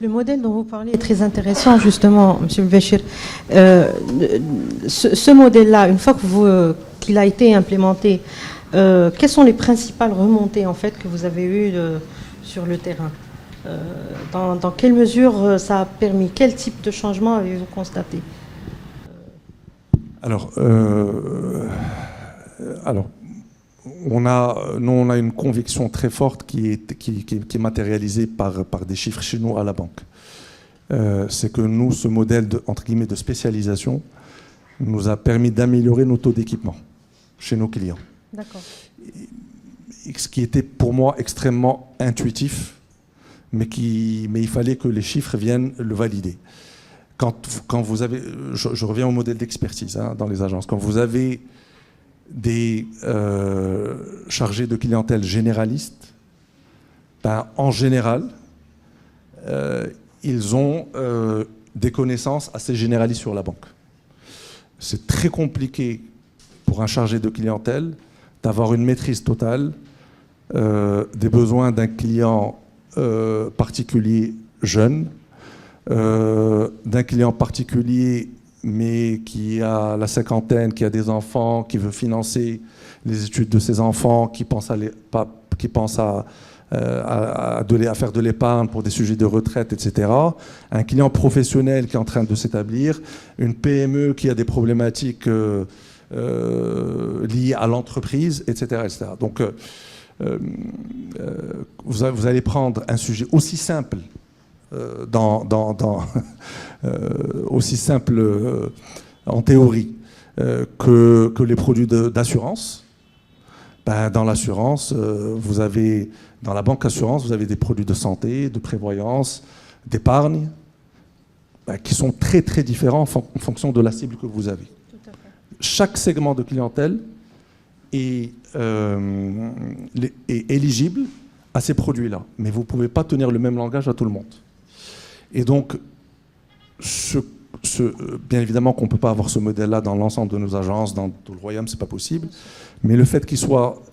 Le modèle dont vous parlez est très intéressant, justement, M. Béchir. Ce modèle-là, une fois qu'il a été implémenté, quelles sont les principales remontées en fait, que vous avez eues sur le terrain? Dans quelle mesure ça a permis? Quel type de changement avez-vous constaté? Alors, on a une conviction très forte qui est matérialisée par des chiffres chez nous à la banque. C'est que nous, ce modèle entre guillemets, de spécialisation nous a permis d'améliorer nos taux d'équipement chez nos clients. D'accord. Ce qui était pour moi extrêmement intuitif, mais il fallait que les chiffres viennent le valider. Quand vous avez, je reviens au modèle d'expertise dans les agences, quand vous avez des chargés de clientèle généralistes, en général, ils ont des connaissances assez généralistes sur la banque. C'est très compliqué pour un chargé de clientèle d'avoir une maîtrise totale des besoins d'un client particulier jeune, d'un client particulier mais qui a la cinquantaine, qui a des enfants, qui veut financer les études de ses enfants, qui pense à faire de l'épargne pour des sujets de retraite, etc. Un client professionnel qui est en train de s'établir, une PME qui a des problématiques liées à l'entreprise, etc., etc. Donc, vous allez prendre un sujet aussi simple, aussi simple en théorie que les produits d'assurance. Dans l'assurance, dans la banque assurance, vous avez des produits de santé, de prévoyance, d'épargne, qui sont très très différents en fonction de la cible que vous avez. Tout à fait. Chaque segment de clientèle est éligible à ces produits-là, mais vous ne pouvez pas tenir le même langage à tout le monde. Et donc, bien évidemment qu'on ne peut pas avoir ce modèle-là dans l'ensemble de nos agences, dans tout le royaume, ce n'est pas possible. Mais le fait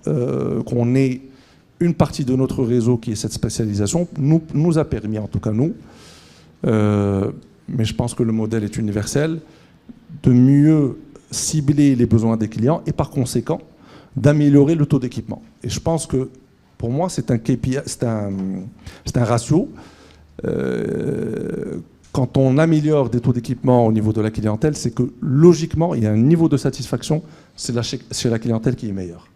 qu'on ait une partie de notre réseau qui est cette spécialisation, nous a permis, en tout cas nous, mais je pense que le modèle est universel, de mieux cibler les besoins des clients et par conséquent, d'améliorer le taux d'équipement. Et je pense que, pour moi, c'est un KPI, c'est un ratio. Quand on améliore des taux d'équipement au niveau de la clientèle, c'est que logiquement, il y a un niveau de satisfaction chez la clientèle qui est meilleur.